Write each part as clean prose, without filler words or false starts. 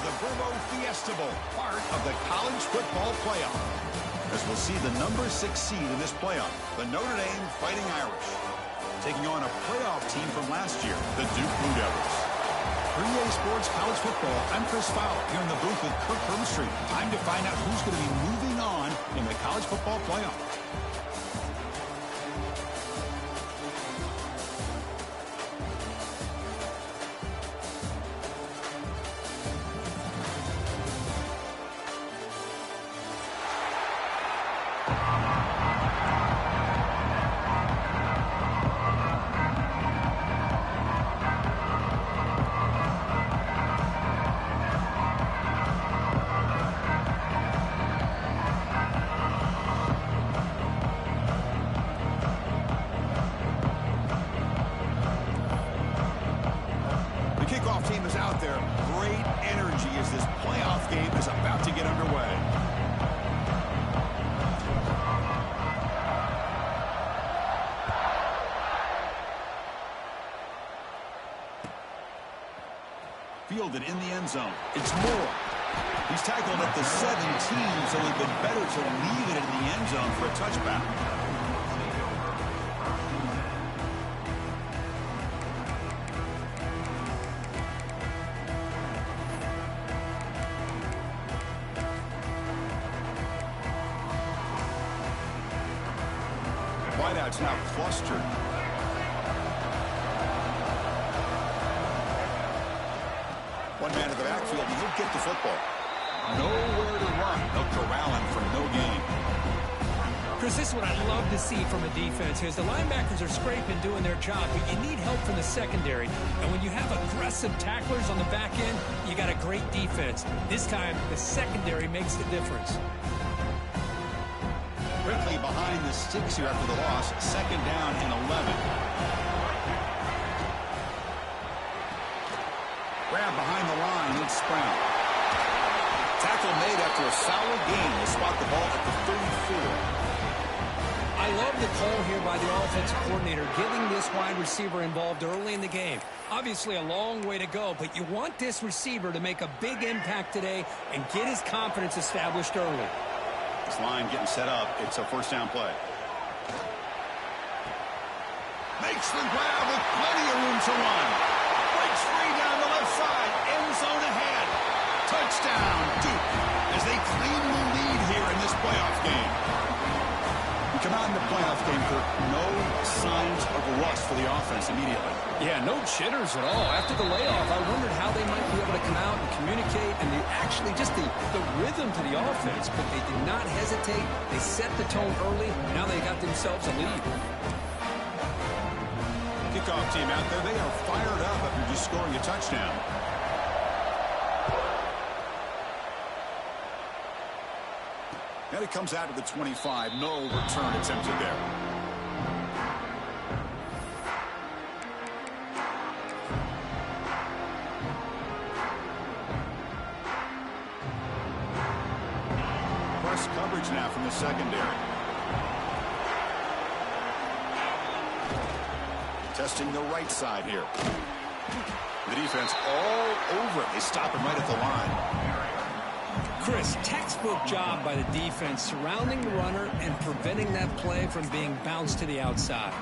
the Verbo Fiesta Bowl, part of the college football playoff. As we'll see the number 6 seed in this playoff, the Notre Dame Fighting Irish, taking on a playoff team from last year, the Duke Blue Devils. For EA Sports College Football, I'm Chris Fowler here in the booth with Kirk Herbstreit. Time to find out who's going to be moving on in the college football playoff. Team is out there. Great energy as this playoff game is about to get underway. Fielded in the end zone. It's Moore. He's tackled at the 17, so it would have been better to leave it in the end zone for a touchback. Wideouts now clustered. One man in the backfield, and he'll get the football. Nowhere to run. They'll corral him for no gain. Chris, this is what I love to see from a defense. Is the linebackers are scraping, doing their job, but you need help from the secondary. And when you have aggressive tacklers on the back end, you got a great defense. This time, the secondary makes the difference. Quickly behind the sticks here after the loss. 2nd down and 11. Grab behind the line. It's Brown. Tackle made after a solid gain. They spot the ball at the 34. I love the call here by the offensive coordinator, getting this wide receiver involved early in the game. Obviously a long way to go, but you want this receiver to make a big impact today and get his confidence established early. This line getting set up. It's a 1st down play. Makes the grab with plenty of room to run. Breaks free down the left side. End zone ahead. Touchdown, Duke, as they claim the lead here in this playoff game. We come out in the playoff game, Kirk. No signs of rust for the offense immediately. Yeah, no jitters at all. After the layoff, I wondered how they might be able to come out and communicate and actually just the rhythm to the offense, but they did not hesitate. They set the tone early. Now they got themselves a lead. Kickoff team out there. They are fired up after just scoring a touchdown. And it comes out of the 25. No return attempted there. Press coverage now from the secondary. Testing the right side here. The defense all over it. They stop him right at the line. Chris, textbook job by the defense surrounding the runner and preventing that play from being bounced to the outside.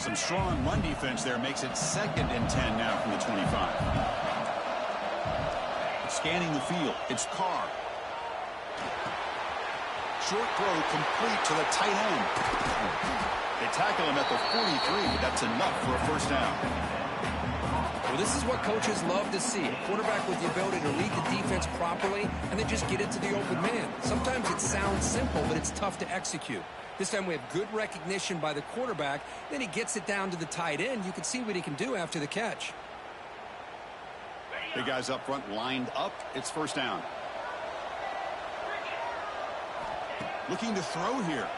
Some strong run defense there makes it 2nd and 10 now from the 25. Scanning the field. It's Carr. Short throw complete to the tight end. They tackle him at the 43, but that's enough for a 1st down. Well, this is what coaches love to see. A quarterback with the ability to lead the defense properly and then just get it to the open man. Sometimes it sounds simple, but it's tough to execute. This time we have good recognition by the quarterback. Then he gets it down to the tight end. You can see what he can do after the catch. Big guys up front lined up. It's 1st down. Looking to throw here.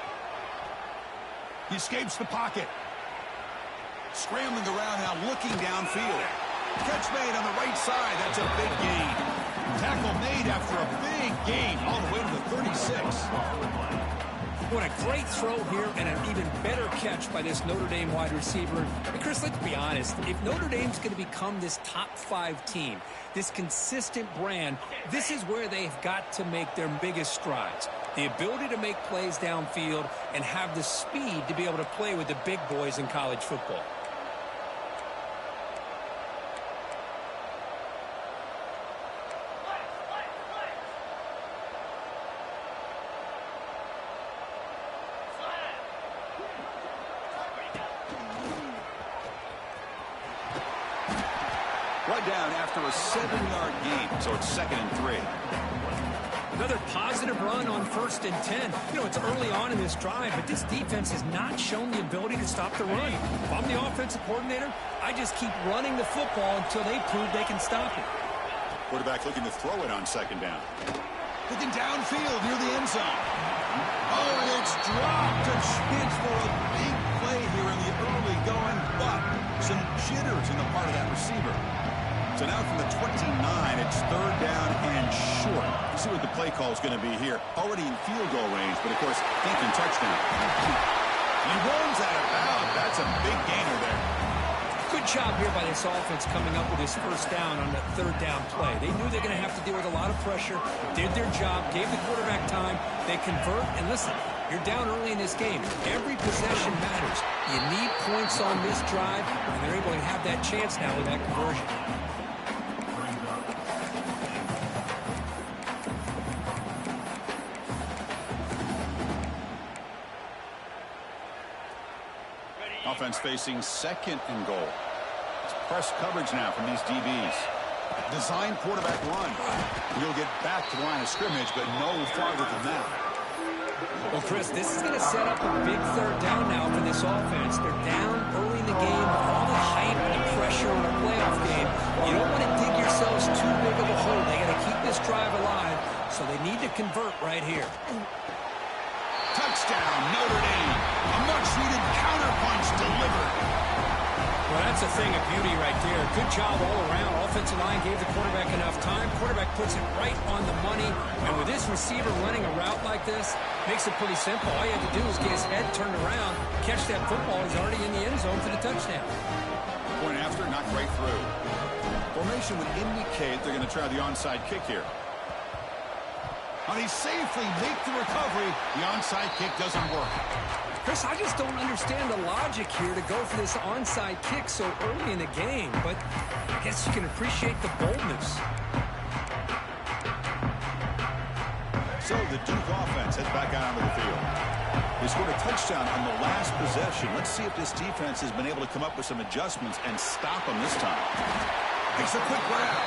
He escapes the pocket. Scrambling around now, looking downfield. Catch made on the right side. That's a big gain. Tackle made after a big gain all the way to the 36. What a great throw here and an even better catch by this Notre Dame wide receiver. And Chris, let's be honest. If Notre Dame's going to become this top 5 team, this consistent brand, this is where they've got to make their biggest strides. The ability to make plays downfield and have the speed to be able to play with the big boys in college football. Right down after a 7-yard gain, so it's 2nd and 3. Another positive run on 1st and 10. You know, it's early on in this drive, but this defense has not shown the ability to stop the run. If I'm the offensive coordinator, I just keep running the football until they prove they can stop it. Quarterback looking to throw it on 2nd down. Looking downfield near the end zone. Oh, and it's dropped. A chance for a big play here in the early going, but some jitters in the part of that receiver. So now from the 29, it's 3rd down and short. You see what the play call is going to be here. Already in field goal range, but of course, thinking touchdown. He rolls out of bounds. That's a big gainer there. Good job here by this offense coming up with his 1st down on the 3rd down play. They knew they're going to have to deal with a lot of pressure, did their job, gave the quarterback time. They convert, and listen, you're down early in this game. Every possession matters. You need points on this drive, and they're able to have that chance now with that conversion. Offense facing 2nd and goal. It's press coverage now from these DBs. Design quarterback run. He'll get back to the line of scrimmage, but no farther than that. Well, Chris, this is going to set up a big 3rd down now for this offense. They're down early in the game with all the hype and the pressure on a playoff game. You don't want to dig yourselves too big of a hole. They got to keep this drive alive, so they need to convert right here. Touchdown, Notre Dame. A much-needed counterpunch delivered. Well, that's a thing of beauty right there. Good job all around. Offensive line gave the quarterback enough time. Quarterback puts it right on the money. And with this receiver running a route like this, makes it pretty simple. All you have to do is get his head turned around, catch that football. He's already in the end zone for the touchdown. Point after, knocked right through. Formation would indicate they're going to try the onside kick here. And he safely makes the recovery. The onside kick doesn't work. Chris, I just don't understand the logic here to go for this onside kick so early in the game, but I guess you can appreciate the boldness. So the Duke offense heads back out onto the field. They scored a touchdown on the last possession. Let's see if this defense has been able to come up with some adjustments and stop them this time. Takes a quick grab.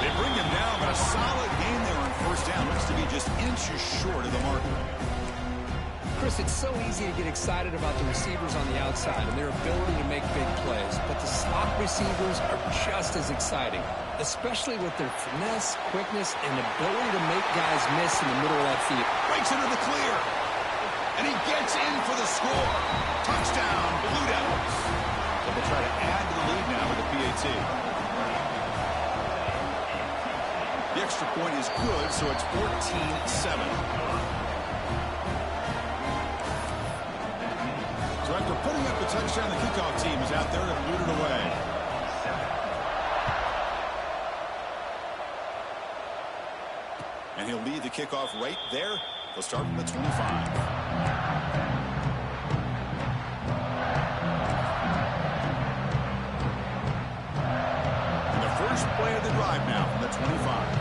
They bring him down, but a solid game there on 1st down. Looks to be just inches short of the marker. Chris, it's so easy to get excited about the receivers on the outside and their ability to make big plays, but the slot receivers are just as exciting, especially with their finesse, quickness, and ability to make guys miss in the middle of that field. Breaks into the clear, and he gets in for the score. Touchdown, Blue Devils. So they'll try to add to the lead now with the PAT. The extra point is good, so it's 14-7. So after putting up the touchdown, the kickoff team is out there to boot it away. And he'll lead the kickoff right there. They'll start from the 25. And the first play of the drive now from the 25.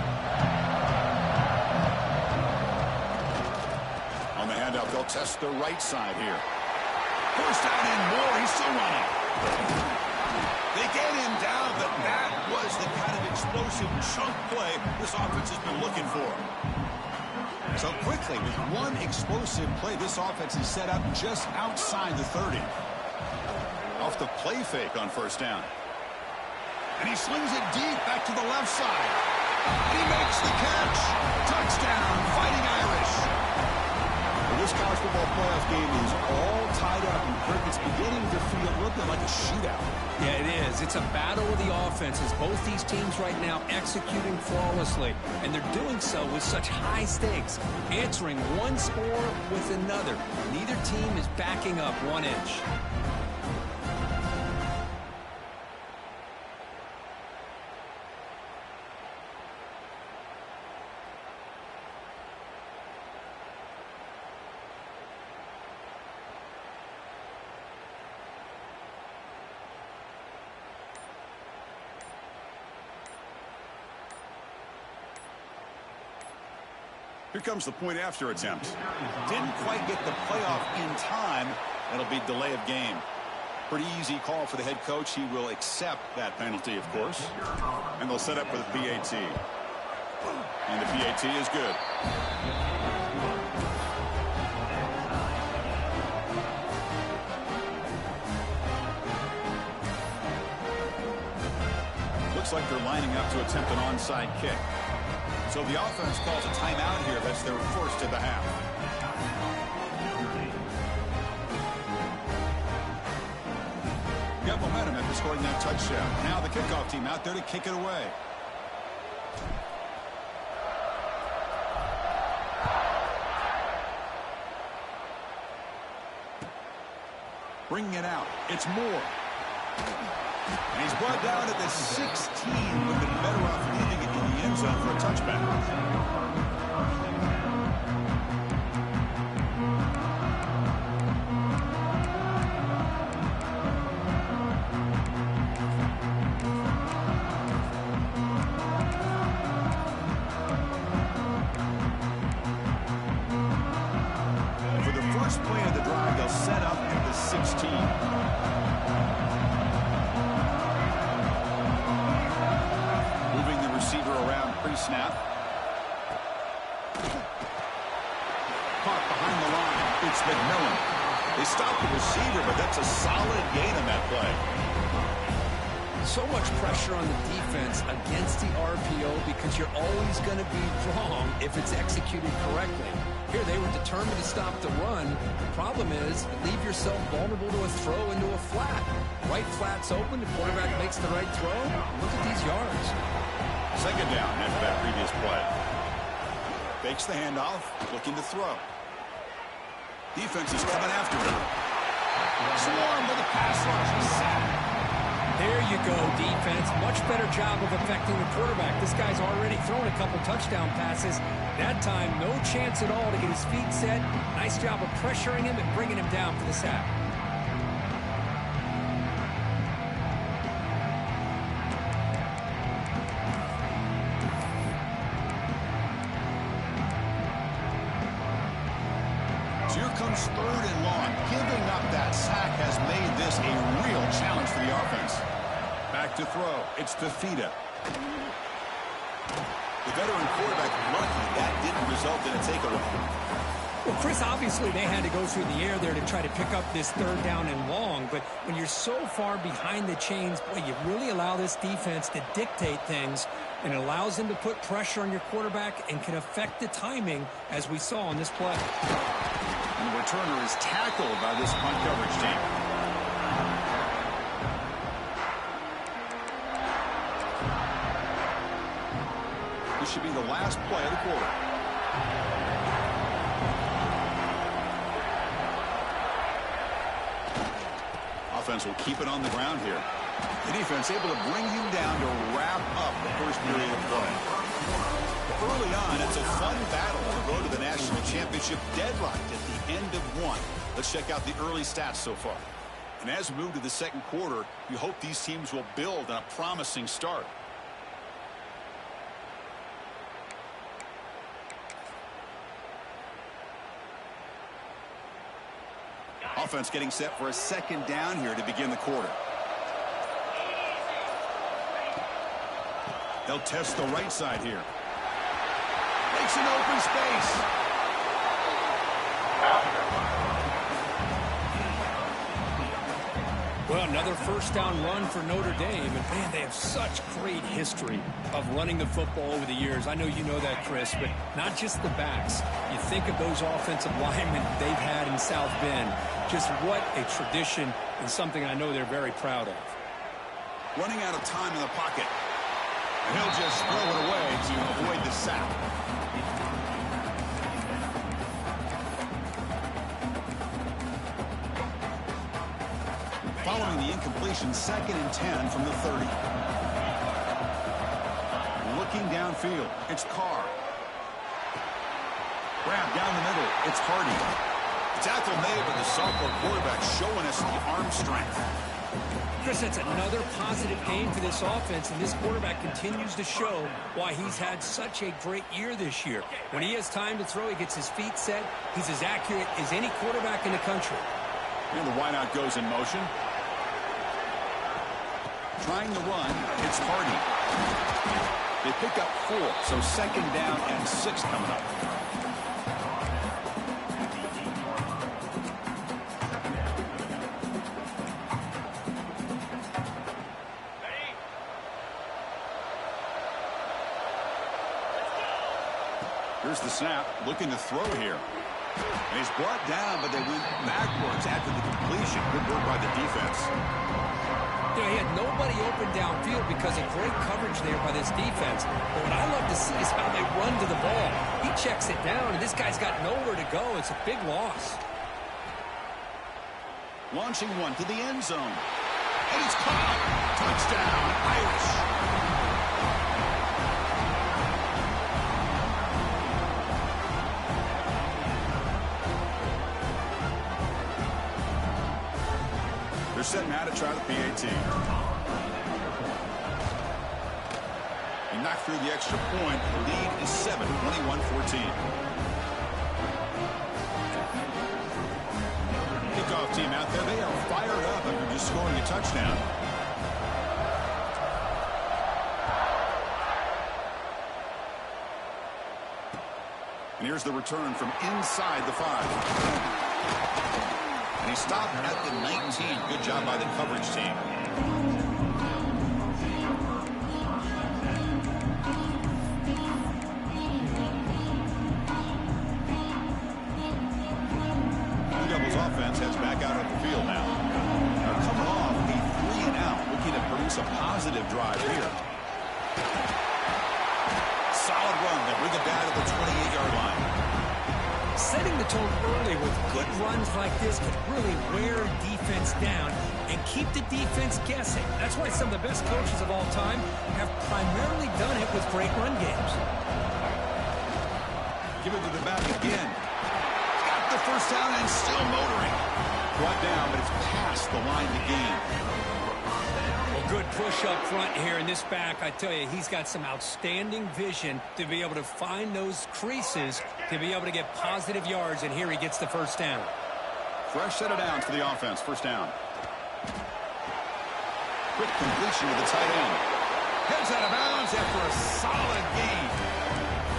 On the handout, they'll test the right side here. First down and more. He's still running. They get him down, but that was the kind of explosive chunk play this offense has been looking for. So quickly, with one explosive play, this offense is set up just outside the 30. Off the play fake on 1st down. And he slings it deep back to the left side. And he makes the catch. Touchdown, Fighting Irish. The This college football playoff game is all tied up, and Kirk, it's beginning to feel a little bit like a shootout. Yeah, it is. It's a battle of the offenses. Both these teams right now executing flawlessly, and they're doing so with such high stakes, answering one score with another. Neither team is backing up 1 inch. Here comes the point after attempt. Didn't quite get the playoff in time. That'll be delay of game. Pretty easy call for the head coach. He will accept that penalty, of course. And they'll set up for the PAT. And the PAT is good. Looks like they're lining up to attempt an onside kick. So the offense calls a timeout here. That's their first of the half. Got momentum after scoring that touchdown. Now the kickoff team out there to kick it away. Bringing it out. It's Moore. And he's brought down at the 16. Would have been better off leaving it in the end zone for a touchback. For the first play of the drive, they'll set up at the 16. Pre-snap. Caught behind the line. It's McMillan. They stopped the receiver, but that's a solid gain on that play. So much pressure on the defense against the RPO because you're always going to be wrong if it's executed correctly. Here they were determined to stop the run. The problem is you leave yourself vulnerable to a throw into a flat. Right flat's open. The quarterback makes the right throw. Look at these yards. Second down after that previous play. Fakes the handoff, looking to throw. Defense is coming after him. Swarm with a pass rush. There you go, defense. Much better job of affecting the quarterback. This guy's already thrown a couple touchdown passes. That time, no chance at all to get his feet set. Nice job of pressuring him and bringing him down for the sack. Comes third and long. Giving up that sack has made this a real challenge for the offense. Back to throw. It's Fifita. The veteran quarterback lucky that didn't result in a takeaway. Well, Chris, obviously they had to go through the air there to try to pick up this third down and long, but when you're so far behind the chains, boy, you really allow this defense to dictate things, and it allows them to put pressure on your quarterback and can affect the timing, as we saw on this play. And the returner is tackled by this punt coverage team. This should be the last play of the quarter. Offense will keep it on the ground here. The defense able to bring him down to wrap up the first period of play. Early on, it's a fun battle on the road to the national championship, deadlocked at the end of one. Let's check out the early stats so far. And as we move to the second quarter, you hope these teams will build on a promising start. Offense getting set for a second down here to begin the quarter. They'll test the right side here. Makes an open space. Well, Another first down run for Notre Dame. And, man, they have such great history of running the football over the years. I know you know that, Chris, but not just the backs. You think of those offensive linemen they've had in South Bend. Just what a tradition and something I know they're very proud of. Running out of time in the pocket. And he'll just throw it away to avoid the sack. Following the incompletion, 2nd and 10 from the 30. Looking downfield, it's Carr. Grab down the middle, it's Hardy. Tackle made, but the sophomore quarterback showing us the arm strength. Chris, that's another positive game for this offense, and this quarterback continues to show why he's had such a great year this year. When he has time to throw, he gets his feet set. He's as accurate as any quarterback in the country. And the wideout goes in motion. Trying to run, it's Hardy. They pick up 4, so 2nd down and 6 coming up. Here's the snap, looking to throw here. And he's brought down, but they went backwards after the completion. Good work by the defense. You know, he had nobody open downfield because of great coverage there by this defense. But what I love to see is how they run to the ball. He checks it down, and this guy's got nowhere to go. It's a big loss. Launching one to the end zone. And he's caught. Touchdown, Irish. They're setting out to try the PAT. He knocked through the extra point. The lead is 7, 21-14. Kickoff team out there. They are fired up after just scoring a touchdown. And here's the return from inside the 5. And he stopped at the 19. Good job by the coverage team. Blue Devils offense heads back out of the field now. They're coming off a 3-and-out, looking to produce a positive drive here. Solid run. They bring it down to the 28-yard line. Setting the tone early with good runs like this can really wear a defense down and keep the defense guessing. That's why some of the best coaches of all time have primarily done it with great run games. Give it to the back again. Got the first down and still motoring. Brought down, but it's past the line to gain. Well, good push up front here in this back. I tell you, he's got some outstanding vision to be able to find those creases, to be able to get positive yards, and here he gets the first down. Fresh set of downs for the offense. First down. Quick completion to the tight end. Heads out of bounds after a solid gain.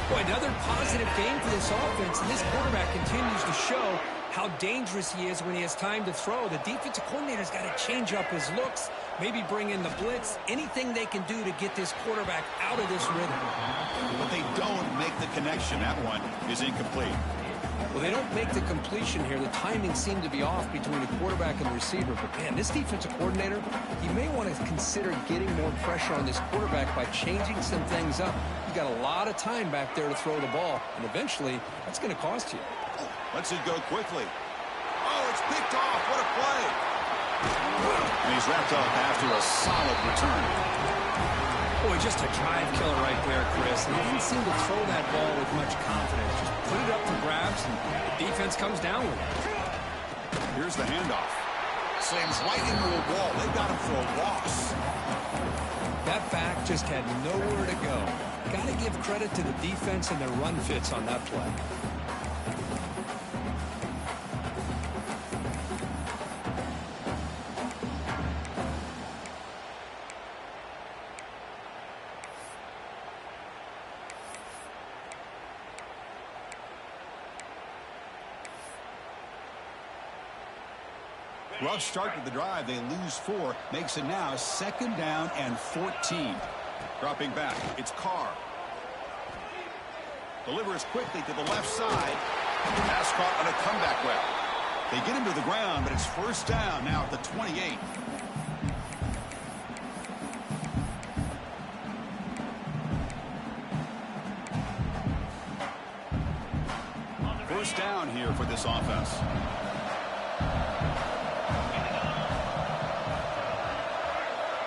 Boy, another positive game for this offense, and this quarterback continues to show how dangerous he is when he has time to throw. The defensive coordinator's got to change up his looks, maybe bring in the blitz, anything they can do to get this quarterback out of this rhythm. But they don't make the connection. That one is incomplete. Well, they don't make the completion here. The timing seemed to be off between the quarterback and the receiver. But, man, this defensive coordinator, he may want to consider getting more pressure on this quarterback by changing some things up. You've got a lot of time back there to throw the ball, and eventually that's going to cost you. Lets it go quickly. Oh, it's picked off. What a play. And he's wrapped up after a solid return. Boy, just a drive killer right there, Chris. And he didn't seem to throw that ball with much confidence. Just put it up for grabs, and the defense comes down with it. Here's the handoff. Slams right into a wall. They got him for a loss. That back just had nowhere to go. Got to give credit to the defense and their run fits on that play. Rough start to the drive. They lose 4. Makes it now 2nd down and 14. Dropping back. It's Carr. Delivers quickly to the left side. Pass caught on a comeback route. They get him to the ground, but it's 1st down now at the 28. First down here for this offense.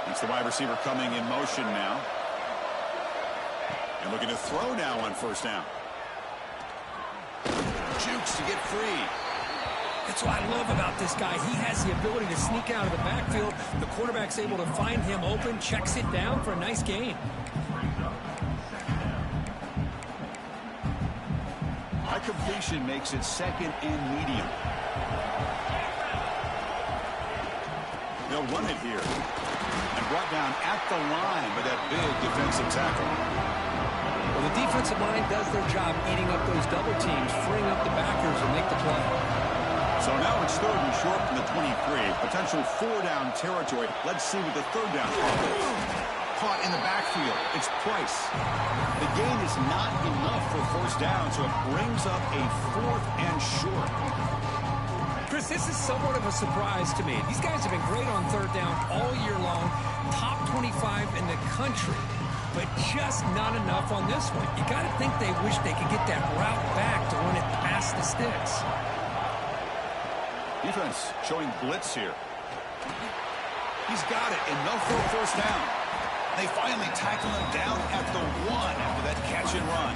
It's the wide receiver coming in motion now. And looking to throw now on 1st down. Jukes to get free. That's what I love about this guy. He has the ability to sneak out of the backfield. The quarterback's able to find him open, checks it down for a nice gain. High completion makes it 2nd and medium. They'll run it here. And brought down at the line by that big defensive tackle. Well, the defensive line does their job eating up those double teams, freeing up the backers and make the play. So now it's 3rd and short from the 23. Potential 4-down territory. Let's see what the 3rd down call is. Caught in the backfield. It's Price. The gain is not enough for 1st down, so it brings up a 4th and short. Chris, this is somewhat of a surprise to me. These guys have been great on 3rd down all year long. Top 25 in the country. But just not enough on this one. You got to think they wish they could get that route back to run it past the sticks. Defense showing blitz here. He's got it. Enough for a 1st down. They finally tackle him down at the 1 after that catch and run.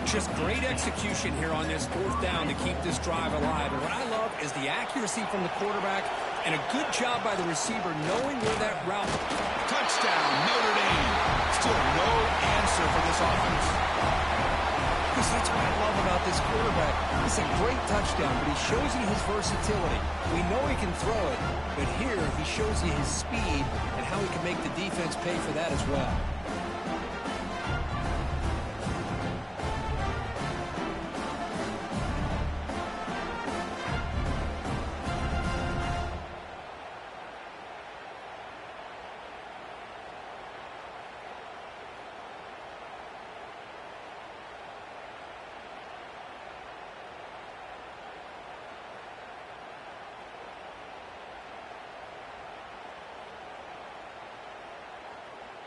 Just great execution here on this 4th down to keep this drive alive. And what I love is the accuracy from the quarterback and a good job by the receiver knowing where that route. Touchdown, Notre Dame. Still no answer for this offense. Because that's what I love about this quarterback. It's a great touchdown, but he shows you his versatility. We know he can throw it, but here he shows you his speed and how he can make the defense pay for that as well.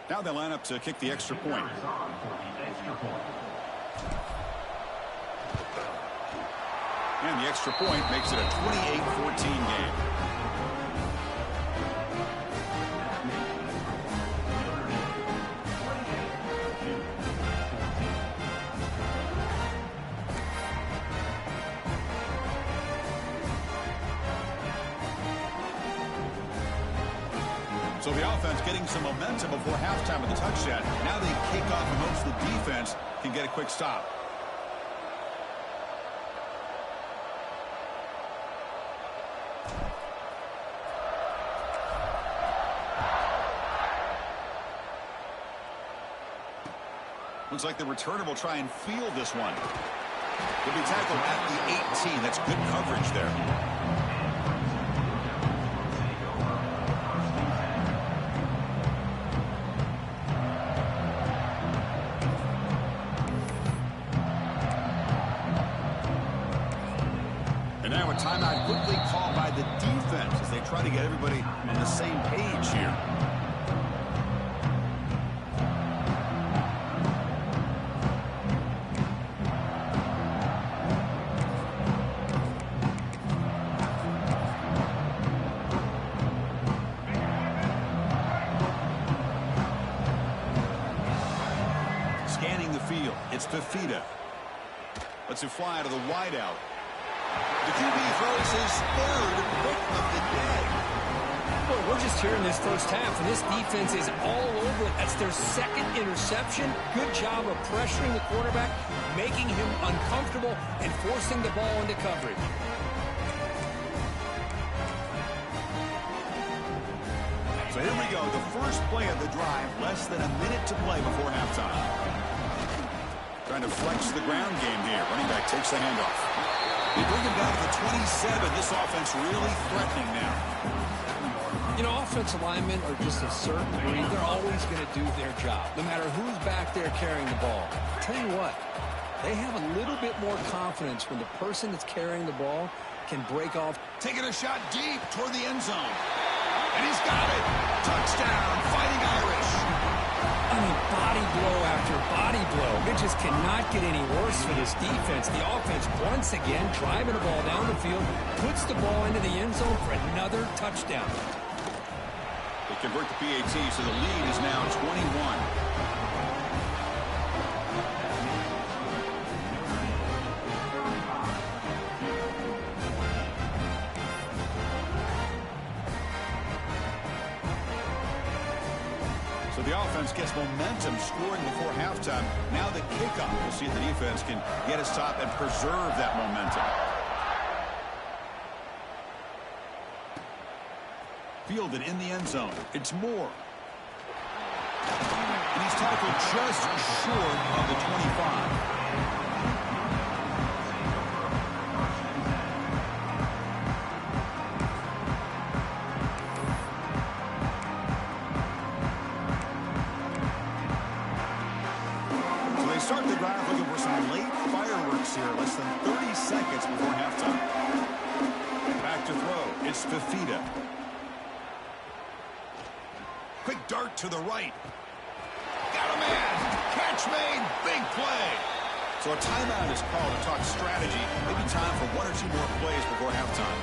Now they line up to kick the extra point. And the extra point makes it a 28-14 game. So the offense getting some momentum before halftime of the touchdown. Now they kick off and hopes the defense can get a quick stop. Looks like the returner will try and field this one. He'll be tackled at the 18. That's good coverage there. Timeout quickly called by the defense as they try to get everybody on the same page here. Scanning the field, it's Fafita. Lets it fly to the wideout. The QB throws his 3rd pick of the day. Well, we're just here in this first half, and this defense is all over it. That's their 2nd interception. Good job of pressuring the quarterback, making him uncomfortable, and forcing the ball into coverage. So here we go, the first play of the drive, less than a minute to play before halftime. Trying to flex the ground game here. Running back takes the handoff. They bring him down to the 27. This offense really threatening now. You know, offensive linemen are just a certain breed. They're always going to do their job, no matter who's back there carrying the ball. I'll tell you what, they have a little bit more confidence when the person that's carrying the ball can break off. Taking a shot deep toward the end zone. And he's got it. Touchdown, Fighting Irish. I mean, body blow after body blow. It just cannot get any worse for this defense. The offense, once again, driving the ball down the field, puts the ball into the end zone for another touchdown. They convert the PAT, so the lead is now 21. So the offense gets momentum scoring before halftime. Now the kickoff. We'll see if the defense can get his top and preserve that momentum. Fielded in the end zone. It's Moore. And he's tackled just short of the 25. So they start the drive looking for some late fireworks here. Less than 30 seconds before halftime. Back to throw. It's Fifita. Quick dart to the right. Got a man. Catch made. Big play. So a timeout is called to talk strategy. Maybe time for one or two more plays before halftime.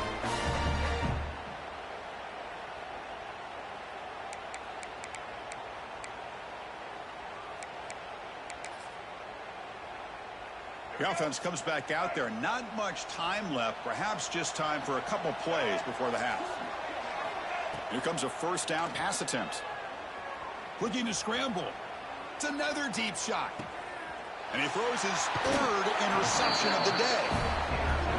The offense comes back out there. Not much time left. Perhaps just time for a couple plays before the half. Here comes a first down pass attempt. Looking to scramble. It's another deep shot. And he throws his third interception of the day.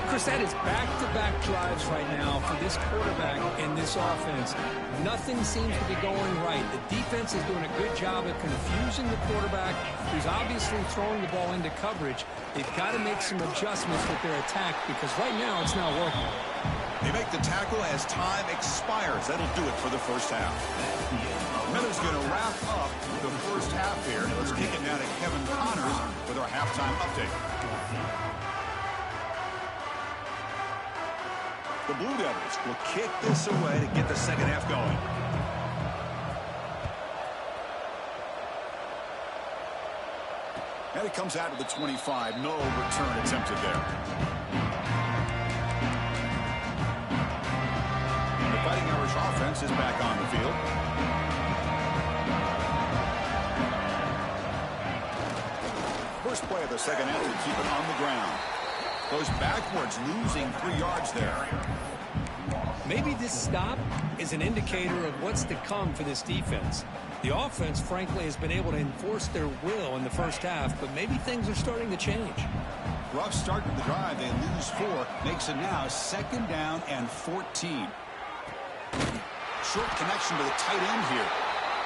Chris, that is back-to-back drives right now for this quarterback and this offense. Nothing seems to be going right. The defense is doing a good job of confusing the quarterback, who's obviously throwing the ball into coverage. They've got to make some adjustments with their attack because right now it's not working. They make the tackle as time expires. That'll do it for the first half. Miller's going to wrap up the first half here. Let's kick it down to Kevin Connors with our halftime update. The Blue Devils will kick this away to get the second half going. And it comes out to the 25. No return attempted there. The Fighting Irish offense is back on the field. First play of the second half to keep it on the ground. Goes backwards, losing 3 yards there. Maybe this stop is an indicator of what's to come for this defense. The offense, frankly, has been able to enforce their will in the first half, but maybe things are starting to change. Rough start to the drive. They lose 4. Makes it now second down and 14. Short connection to the tight end here.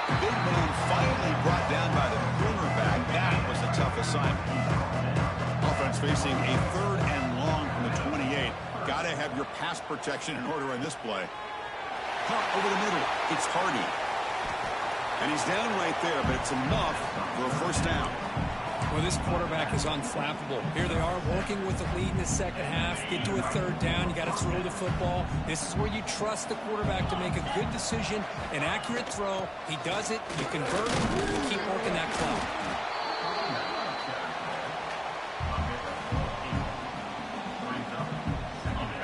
The big man finally brought down by the cornerback. That was a tough assignment. Offense facing a third and long from the 28. Got to have your pass protection in order in this play. Pump over the middle. It's Hardy. And he's down right there, but it's enough for a first down. Well, this quarterback is unflappable. Here they are working with the lead in the second half. Get to a third down. You got to throw the football. This is where you trust the quarterback to make a good decision, an accurate throw. He does it. You convert. You keep working that clock.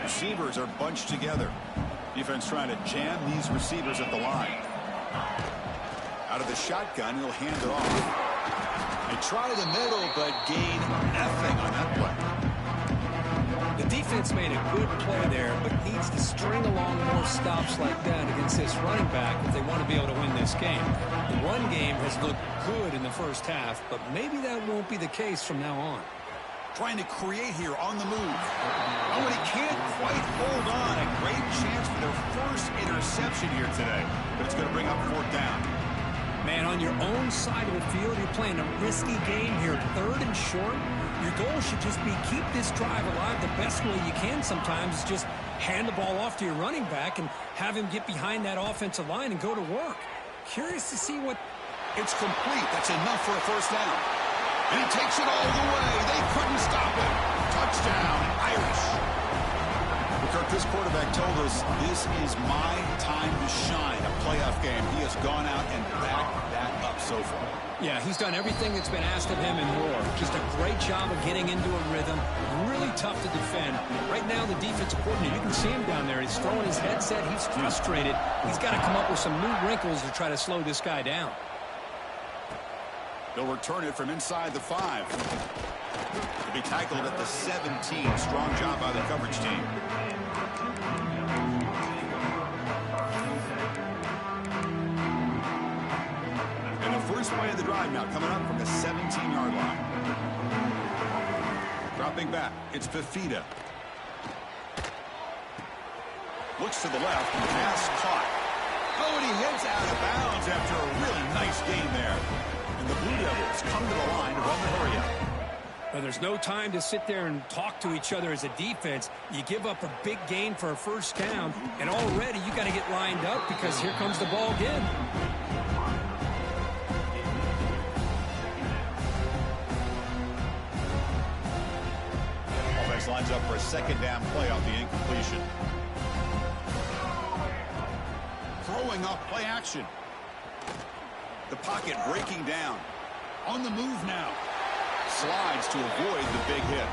Receivers are bunched together. Defense trying to jam these receivers at the line. Out of the shotgun, he'll hand it off. They try the middle, but gain nothing on that play. The defense made a good play there, but needs to string along more stops like that against this running back if they want to be able to win this game. The run game has looked good in the first half, but maybe that won't be the case from now on. Trying to create here on the move. Oh, and he can't quite hold on. A great chance for their first interception here today, but it's going to bring up fourth down. Man, on your own side of the field, you're playing a risky game here, 3rd and short. Your goal should just be keep this drive alive the best way you can sometimes is just hand the ball off to your running back and have him get behind that offensive line and go to work. Curious to see what... It's complete. That's enough for a first down. And he takes it all the way. They couldn't stop it. Touchdown, Irish. Kirk, this quarterback told us this is my time to shine, a playoff game. He has gone out and backed that up so far. Yeah, he's done everything that's been asked of him and more. Just a great job of getting into a rhythm. Really tough to defend. Right now, the defensive coordinator, you can see him down there. He's throwing his headset. He's frustrated. He's got to come up with some new wrinkles to try to slow this guy down. They'll return it from inside the 5. To be tackled at the 17. Strong job by the coverage team. And the first play of the drive now coming up from the 17-yard line. Dropping back, it's Fafita. Looks to the left, pass caught. Oh, and he heads out of bounds after a really nice gain there. And the Blue Devils come to the line to run the hurry-up. Well, there's no time to sit there and talk to each other as a defense. You give up a big gain for a first down, and already you got to get lined up because here comes the ball again. Offense lines up for a second down play off the incompletion. Throwing off play action. The pocket breaking down. On the move now. Slides to avoid the big hit.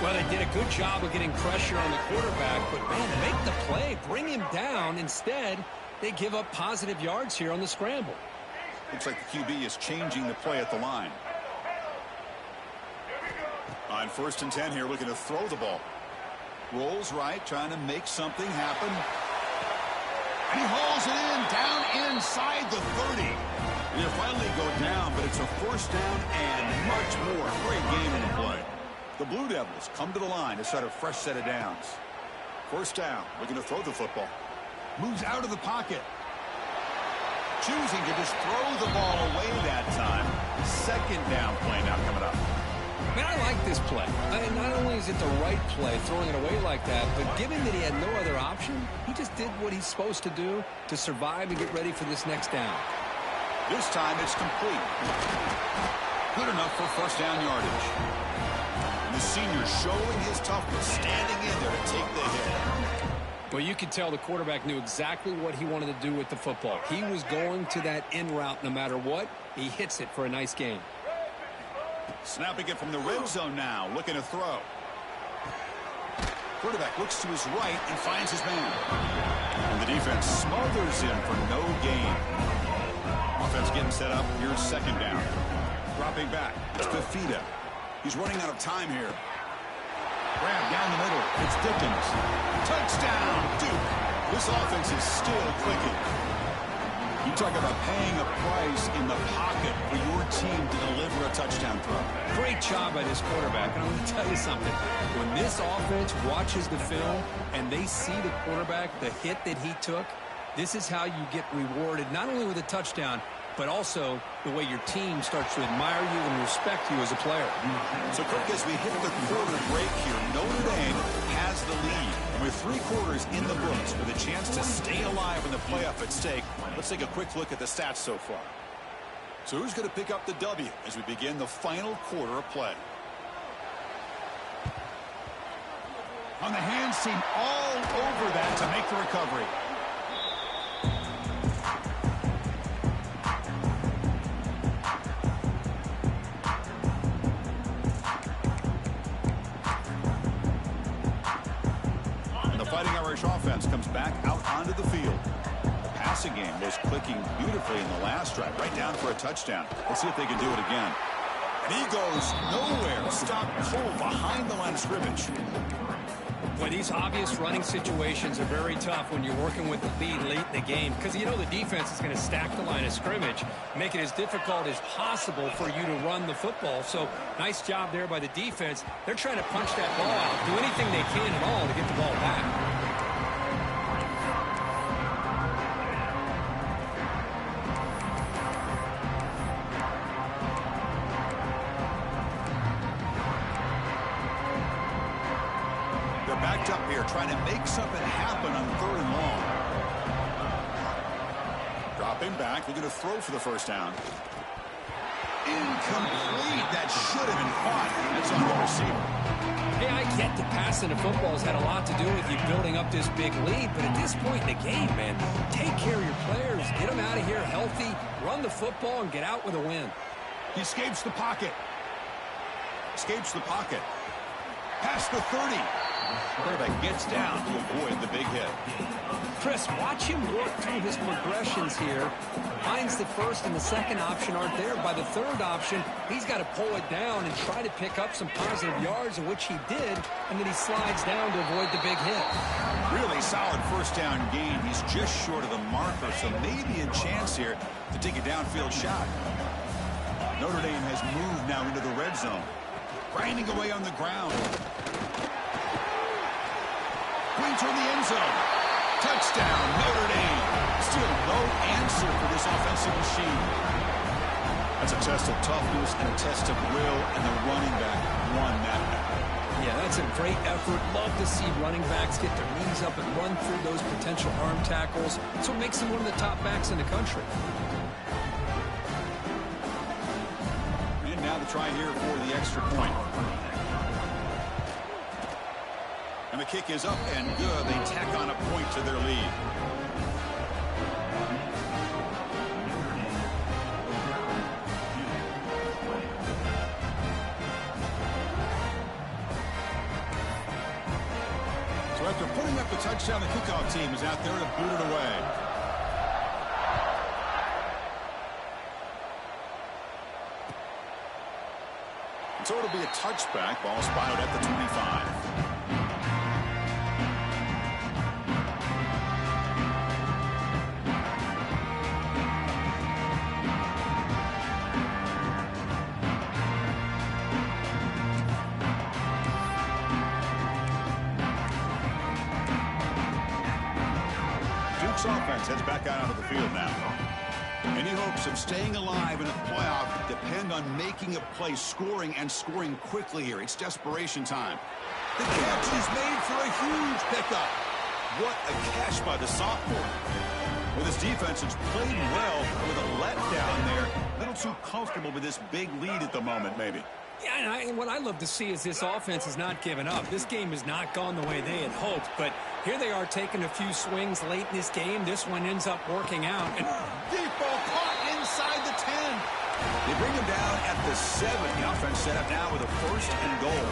Well, they did a good job of getting pressure on the quarterback, but, man, make the play. Bring him down. Instead, they give up positive yards here on the scramble. Looks like the QB is changing the play at the line. On 1st and 10 here, looking to throw the ball. Rolls right, trying to make something happen. And he hauls it in, down inside the 30. And he'll finally go down, but it's a first down and much more. Great game in the play. The Blue Devils come to the line to start a fresh set of downs. First down, looking to throw the football. Moves out of the pocket. Choosing to just throw the ball away that time. Second down play now coming up. Man, I like this play. Not only is it the right play, throwing it away like that, but given that he had no other option, he just did what he's supposed to do to survive and get ready for this next down. This time it's complete. Good enough for first down yardage. And the senior showing his toughness, standing in there to take the hit. Well, you could tell the quarterback knew exactly what he wanted to do with the football. He was going to that in route no matter what. He hits it for a nice gain. Snapping it from the red zone now, looking to throw. Quarterback looks to his right and finds his man. And the defense smothers him for no gain. Offense getting set up. Here's second down. Dropping back. It's Fafita. He's running out of time here. Grab down the middle. It's Dickens. Touchdown, Duke. This offense is still clicking. You talk about paying a price in the pocket for your team to deliver a touchdown throw. Great job by this quarterback. And I'm going to tell you something. When this offense watches the film and they see the quarterback, the hit that he took, this is how you get rewarded, not only with a touchdown, but also the way your team starts to admire you and respect you as a player. So, Kirk, as we hit the quarter break here, Notre Dame has the lead. And with 3 quarters in the books with a chance to stay alive in the playoff at stake, let's take a quick look at the stats so far. So who's going to pick up the W as we begin the final quarter of play? On the hands team all over that to make the recovery. Fighting Irish offense comes back out onto the field. The passing game was clicking beautifully in the last drive, right down for a touchdown. Let's see if they can do it again. And he goes nowhere. Stopped cold behind the line of scrimmage. Well, these obvious running situations are very tough when you're working with the lead late in the game because you know the defense is going to stack the line of scrimmage, make it as difficult as possible for you to run the football. So nice job there by the defense. They're trying to punch that ball out, do anything they can at all to get the ball back. backed up here, trying to make something happen on 3rd and long. Dropping back, looking to throw for the first down. Incomplete. That should have been caught. That's on the receiver. Hey, I get the passing of football's had a lot to do with you building up this big lead, but at this point in the game, man, take care of your players, get them out of here healthy, run the football, and get out with a win. He escapes the pocket. Escapes the pocket. Past the 30. Quarterback gets down to avoid the big hit. Chris, watch him work through his progressions here. Finds the first and the second option aren't there. By the third option, he's got to pull it down and try to pick up some positive yards, which he did, and then he slides down to avoid the big hit. Really solid first down gain. He's just short of the marker, so maybe a chance here to take a downfield shot. Notre Dame has moved now into the red zone. Grinding away on the ground. Going toward the end zone. Touchdown, Notre Dame. Still no answer for this offensive machine. That's a test of toughness and a test of will, and the running back won that battle. Yeah, that's a great effort. Love to see running backs get their knees up and run through those potential arm tackles. That's what makes him one of the top backs in the country. And now the try here for the extra point. And the kick is up and good. They tack on a point to their lead. So after putting up the touchdown, the kickoff team is out there to boot it away. So it'll be a touchback. Ball spotted at the 25. Offense heads back out onto the field now. Any hopes of staying alive in a playoff depend on making a play, scoring, and scoring quickly here. It's desperation time. The catch is made for a huge pickup. What a catch by the sophomore. With his defense, it's played well with a letdown there. A little too comfortable with this big lead at the moment, maybe. Yeah, and what I love to see is this offense has not given up. This game has not gone the way they had hoped, but here they are taking a few swings late in this game. This one ends up working out. And deep ball caught inside the 10. They bring him down at the 7. The offense set up now with a 1st and goal.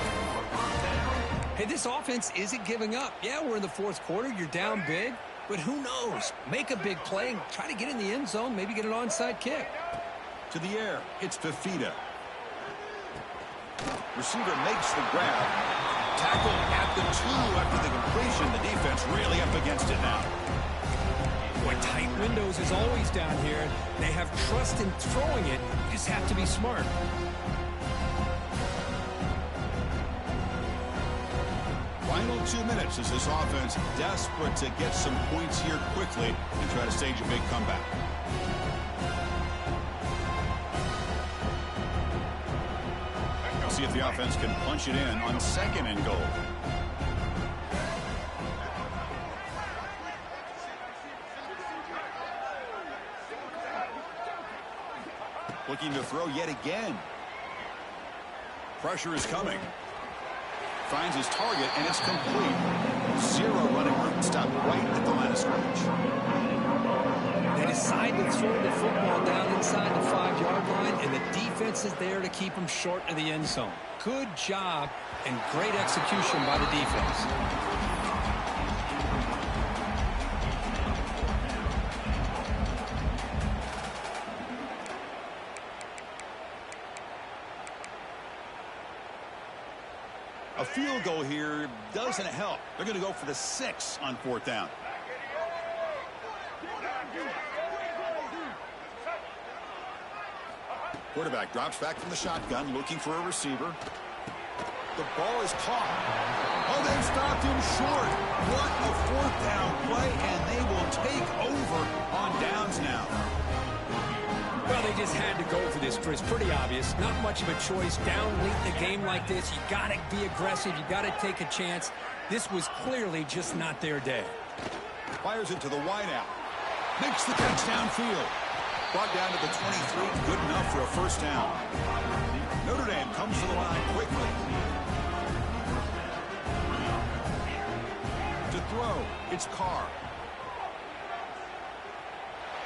Hey, this offense isn't giving up. Yeah, we're in the 4th quarter. You're down big, but who knows? Make a big play, try to get in the end zone, maybe get an onside kick. To the air, it's Fafita. Receiver makes the grab. Tackle at the 2 after the completion. The defense really up against it now. Boy, tight windows is always down here. They have trust in throwing it. You just have to be smart. Final 2 minutes as this offense desperate to get some points here quickly and try to stage a big comeback. See if the offense can punch it in on 2nd and goal. Looking to throw yet again. Pressure is coming. Finds his target, and it's complete. 0 running room. Stopped right at the line of scrimmage. They decide to throw the football down inside the 5-yard line, and the defense is there to keep them short of the end zone. Good job and great execution by the defense. A field goal here doesn't help. They're going to go for the 6 on 4th down. Quarterback drops back from the shotgun, looking for a receiver. The ball is caught. Oh, they stopped him short. What a 4th down play, and they will take over on downs now. Well, they just had to go for this, Chris. Pretty obvious. Not much of a choice. Down late in a game like this, you got to be aggressive. You got to take a chance. This was clearly just not their day. Fires it to the wideout. Makes the catch downfield. Brought down to the 23. Good enough for a first down. Notre Dame comes to the line quickly. To throw, it's Carr.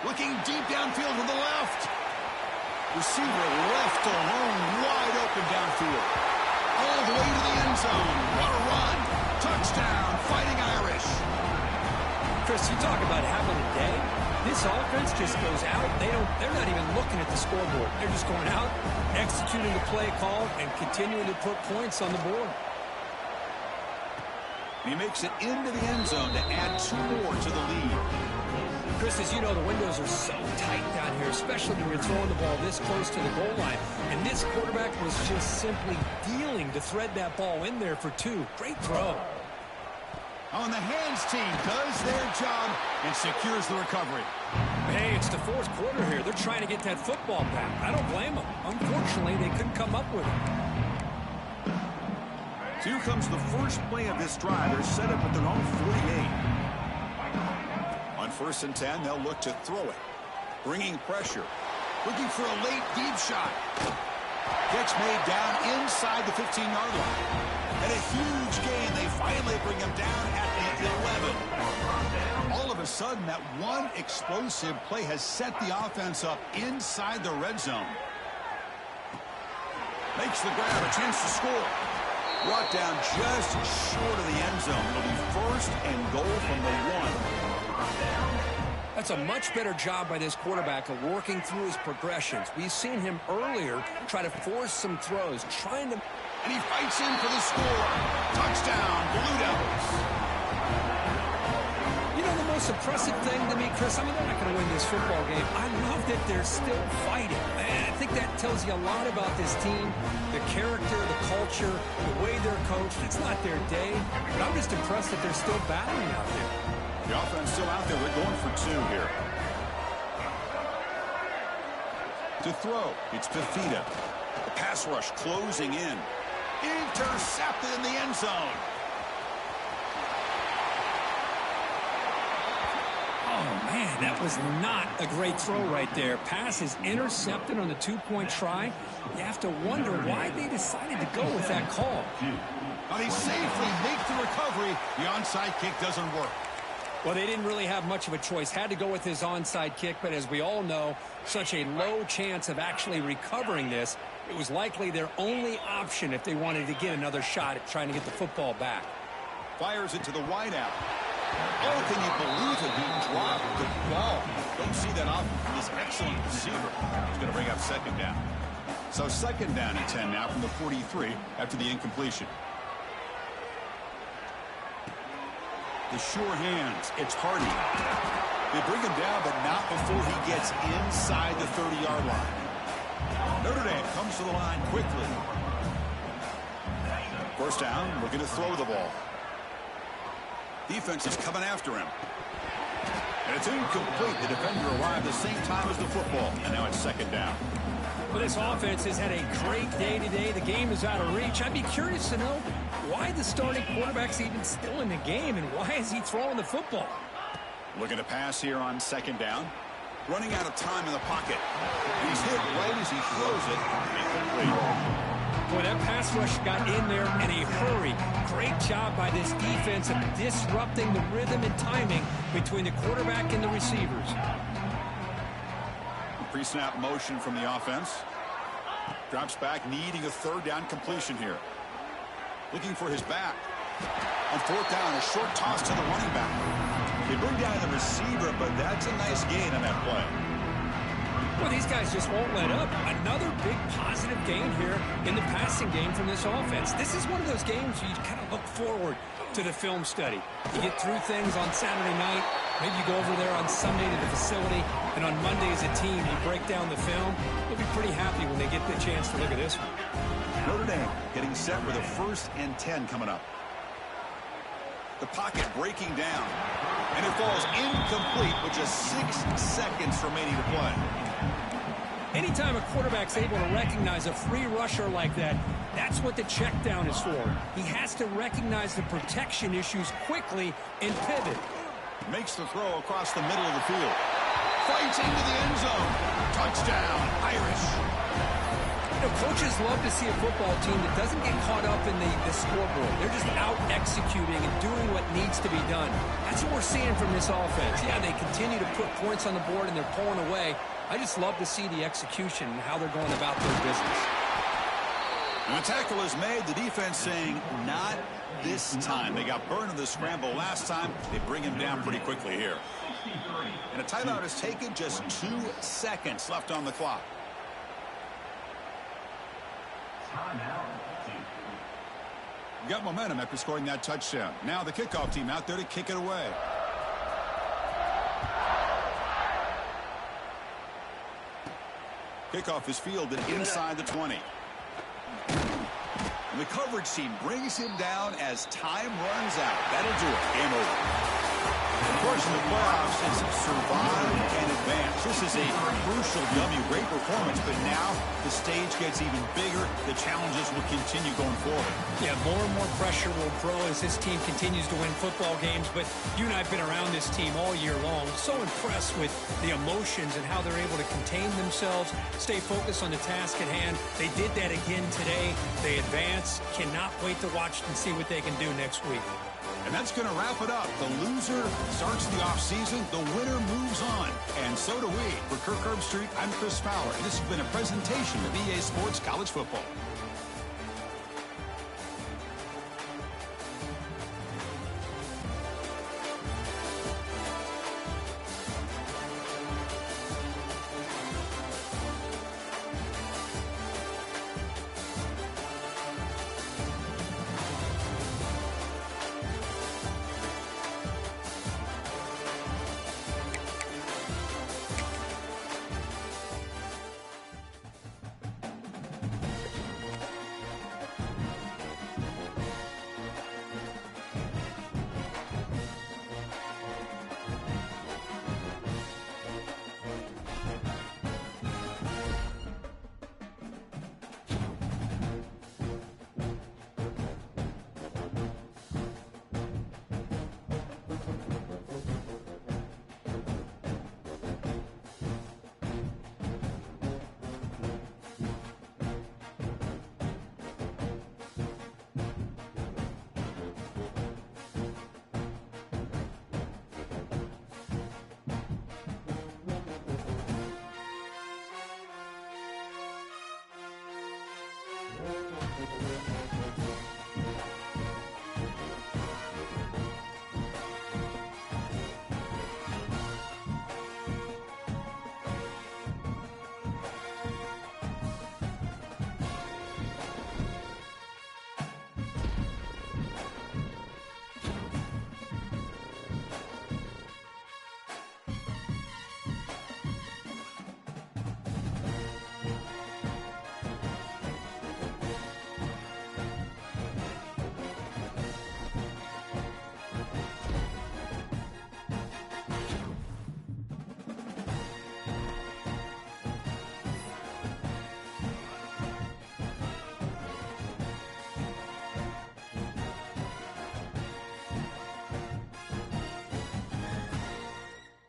Looking deep downfield to the left. Receiver left alone, wide open downfield. All the way to the end zone. What a run. Touchdown, Fighting Irish. Chris, you talk about having a day. This offense just goes out. They're not even looking at the scoreboard. They're just going out, executing the play call, and continuing to put points on the board. He makes it into the end zone to add 2 more to the lead. Chris, as you know, the windows are so tight down here, especially when you're throwing the ball this close to the goal line. And this quarterback was just simply dealing to thread that ball in there for 2. Great throw. On the hands team does their job and secures the recovery. Hey, it's the 4th quarter here. They're trying to get that football back. I don't blame them. Unfortunately, they couldn't come up with it. So here comes the first play of this drive. They're set up at their own 48. On 1st and 10, they'll look to throw it. Bringing pressure. Looking for a late deep shot. Catch made down inside the 15-yard line. And a huge gain. They finally bring him down at the 11. All of a sudden, that one explosive play has set the offense up inside the red zone. Makes the grab, a chance to score. Brought down just short of the end zone. It'll be 1st and goal from the 1. That's a much better job by this quarterback of working through his progressions. We've seen him earlier try to force some throws, trying to... And he fights in for the score. Touchdown, Blue Devils. You know, the most impressive thing to me, Chris, I mean, they're not going to win this football game. I love that they're still fighting. And I think that tells you a lot about this team, the character, the culture, the way they're coached. It's not their day, but I'm just impressed that they're still battling out there. The offense still out there. They're going for 2 here. To throw, it's Fafita. The pass rush closing in. Intercepted in the end zone. Oh, man, that was not a great throw right there. Pass is intercepted on the 2-point try. You have to wonder why they decided to go with that call. But he safely makes the recovery. The onside kick doesn't work. Well, they didn't really have much of a choice. Had to go with his onside kick, but as we all know, such a low chance of actually recovering this. It was likely their only option if they wanted to get another shot at trying to get the football back. Fires it to the wideout. Oh, can you believe it? He dropped the ball. Don't see that often from this excellent receiver. He's going to bring up 2nd down. So 2nd down and 10 now from the 43 after the incompletion. The sure hands. It's Hardy. They bring him down, but not before he gets inside the 30-yard line. Notre Dame comes to the line quickly. 1st down, looking to throw the ball. Defense is coming after him. And it's incomplete. The defender arrived the same time as the football, and now it's 2nd down. Well, this offense has had a great day today. The game is out of reach. I'd be curious to know why the starting quarterback's even still in the game, and why is he throwing the football? Looking to pass here on 2nd down. Running out of time in the pocket. He's hit right as he throws it. Incomplete. Boy, that pass rush got in there in a hurry. Great job by this defense of disrupting the rhythm and timing between the quarterback and the receivers. Pre-snap motion from the offense. Drops back, needing a 3rd down completion here. Looking for his back. On 4th down, a short toss to the running back. They bring down the receiver, but that's a nice gain on that play. Well, these guys just won't let up. Another big positive gain here in the passing game from this offense. This is one of those games you kind of look forward to the film study. You get through things on Saturday night. Maybe you go over there on Sunday to the facility, and on Monday as a team, you break down the film. They'll be pretty happy when they get the chance to look at this one. Notre Dame getting set with a 1st and 10 coming up. The pocket breaking down, and it falls incomplete with just 6 seconds remaining to play. Anytime a quarterback's able to recognize a free rusher like that, that's what the check down is for. He has to recognize the protection issues quickly and pivot. Makes the throw across the middle of the field. Fights into the end zone. Touchdown, Irish. You know, coaches love to see a football team that doesn't get caught up in the scoreboard. They're just out executing and doing what needs to be done. That's what we're seeing from this offense. Yeah, they continue to put points on the board and they're pulling away. I just love to see the execution and how they're going about their business. And the tackle is made, the defense saying, not this time. They got burned in the scramble last time. They bring him down pretty quickly here. And a timeout is taken, just 2 seconds left on the clock. Got momentum after scoring that touchdown. Now the kickoff team out there to kick it away. Kickoff is fielded inside the 20. And the coverage team brings him down as time runs out. That'll do it. Game over. Of course, in the playoffs, it's survive and advance. This is a crucial W. Great performance, but now the stage gets even bigger. The challenges will continue going forward. Yeah, more and more pressure will grow as this team continues to win football games. But you and I have been around this team all year long. So impressed with the emotions and how they're able to contain themselves, stay focused on the task at hand. They did that again today. They advance. Cannot wait to watch and see what they can do next week. And that's going to wrap it up. The loser starts the offseason. The winner moves on. And so do we. For Kirk Herbstreit, I'm Chris Fowler. And this has been a presentation of EA Sports College Football.